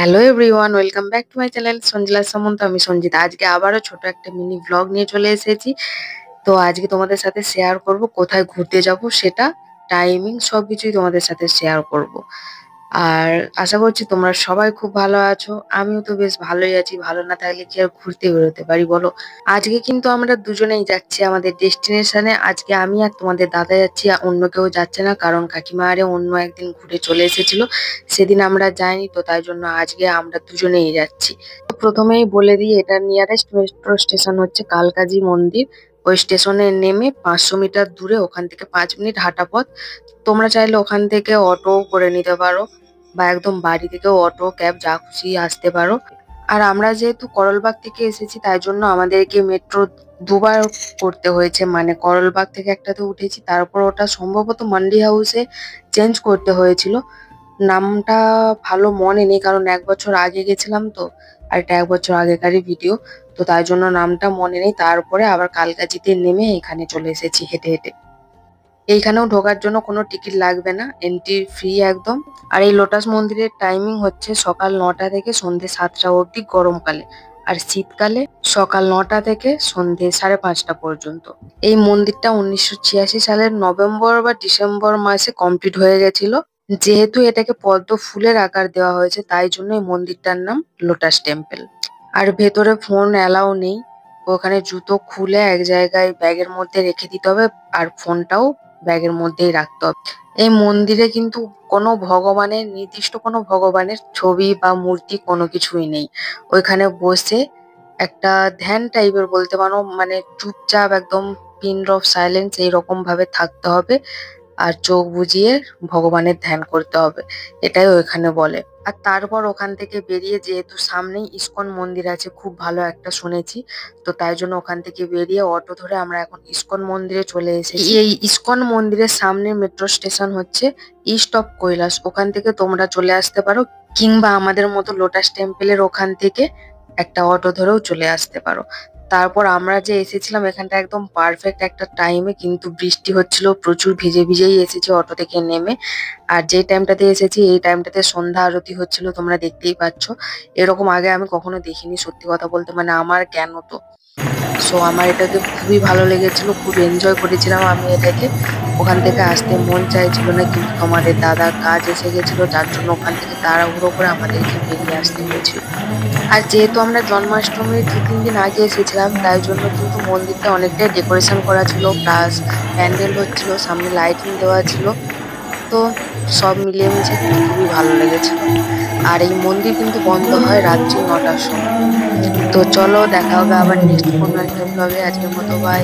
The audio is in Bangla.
Hello everyone, welcome back to my channel Sanjila Samanta. আমি সঞ্জিতা। আজকে আবারও ছোট একটা মিনি ভ্লগ নিয়ে চলে এসেছি। তো আজকে তোমাদের সাথে শেয়ার করব কোথায় ঘুরতে যাব, সেটা টাইমিং সবকিছুই তোমাদের সাথে শেয়ার করব। আর আশা করছি তোমরা সবাই খুব ভালো আছো। আমিও তো বেশ ভালোই আছি। ভালো না থাকলে কি আর ঘুরতে বেরোতে পারি বলো। আজকে কিন্তু আমরা দুজনেই যাচ্ছি আমাদের ডেস্টিনেশনে। আজকে আমি আর তোমাদের দাদা যাচ্ছি, আর অন্য কেউ যাচ্ছে না, কারণ কাকিমা আরে অন্য একদিন ঘুরে চলে এসেছিল, সেদিন আমরা যাইনি। তো তাই জন্য আজকে আমরা দুজনেই যাচ্ছি। তো প্রথমেই বলে দিই, এটা নিয়ারেস্ট মেট্রো স্টেশন হচ্ছে কালকাজি মন্দির। ওই স্টেশনে নেমে 500 মিটার দূরে, ওখান থেকে 5 মিনিট হাঁটা পথ। তোমরা চাইলে ওখান থেকে অটো করে নিতে পারো, বা একদম বাড়ি থেকেও অটো ক্যাব যা খুশি আসতে পারো। আর আমরা যেহেতু করলবাগ থেকে এসেছি, তাই জন্য আমাদেরকে মেট্রো দুবার করতে হয়েছে। মানে করলবাগ থেকে একটাতে উঠেছি, তারপর ওটা সম্ভবত মান্ডি হাউসে চেঞ্জ করতে হয়েছিল। নামটা ভালো মনে নেই, কারণ 1 বছর আগে গেছিলাম তো, আর এটা 1 বছর আগেকারই ভিডিও। তো তাই জন্য নামটা মনে নেই। তারপরে আবার কালকাজিতে নেমে এখানে চলে এসেছি হেঁটে হেঁটে। এইখানেও ঢোকার জন্য কোনো টিকিট লাগবে না, এন্ট্রি ফ্রি একদম। আর এই লোটাস মন্দিরের টাইমিং হচ্ছে সকাল 9টা থেকে সন্ধে 7টা অবধি গরমকালে, আর শীতকালে সকাল 9টা থেকে সন্ধে 5:30 পর্যন্ত। এই মন্দিরটা 1986 সালের নভেম্বর বা ডিসেম্বর মাসে কমপ্লিট হয়ে গেছিল। যেহেতু এটাকে পদ্ম ফুলের আকার দেওয়া হয়েছে, তাই জন্য এই মন্দিরটার নাম লোটাস টেম্পল। আর ভেতরে ফোন অ্যালাউ নেই। ওখানে জুতো খুলে এক জায়গায় ব্যাগের মধ্যে রেখে দিতে হবে, আর ফোনটাও ব্যাগের মধ্যেই রাখতে হবে। এই মন্দিরে কিন্তু নির্দিষ্ট কোনো ভগবানের ছবি বা মূর্তি কোনো কিছুই নেই। ওইখানে বসে একটা ধ্যান টাইপের বলতে পারো, মানে চুপচাপ একদম পিন অফ সাইলেন্স এইরকম ভাবে থাকতে হবে, আর চোখ বুজিয়ে ভগবানের ধ্যান করতে হবে, এটাই ওইখানে বলে। আর তারপর ওখান থেকে বেরিয়ে, যেহেতু সামনেই ইসকন মন্দির আছে, খুব ভালো একটা শুনেছি, তো তাই জন্য ওখান থেকে বেরিয়ে অটো ধরে আমরা এখন ইসকন মন্দিরে চলে এসেছি। এই ইসকন মন্দিরের সামনে মেট্রো স্টেশন হচ্ছে ইস্ট অফ কৈলাস। ওখান থেকে তোমরা চলে আসতে পারো, কিংবা আমাদের মতো লোটাস টেম্পলের ওখান থেকে একটা অটো ধরেও চলে আসতে পারো। তারপর আমরা যে এসেছিলাম এখানটা একদম পারফেক্ট একটা টাইমে, কিন্তু বৃষ্টি হচ্ছিল, প্রচুর ভিজে ভিজেই এসেছি অটো থেকে নেমে। আর যে টাইমটাতে এসেছি এই টাইমটাতে সন্ধ্যা আরতি হচ্ছিল, তোমরা দেখতেই পাচ্ছ। এরকম আগে আমি কখনো দেখিনি, সত্যি কথা বলতে, মানে আমার জ্ঞান তো। সো আমার এটাকে খুবই ভালো লেগেছিল, খুব এনজয় করেছিলাম আমি এটাকে। ওখান থেকে আসতে মন চাইছিল না, কিন্তু তোমাদের দাদার কাজ এসে গেছিল, যার জন্য ওখান থেকে তাড়াহুড়ো করে আমাদেরকে বেরিয়ে আসতে হয়েছিল। আর যেহেতু আমরা জন্মাষ্টমীর 2-3 দিন আগে এসেছিলাম, তাই জন্য কিন্তু মন্দিরটা অনেকটাই ডেকোরেশন করা ছিল, প্লাস প্যান্ডেল হচ্ছিল, সামনে লাইটিং দেওয়া ছিল। তো সব মিলিয়ে মিশে কিন্তু খুবই ভালো লেগেছিল। আর এই মন্দির কিন্তু বন্ধ হয় রাত্রি 9টার সময়। তো চলো, দেখা হবে আবার নেক্সট কোনো একটা ব্লগে। আজকের মতো বাই।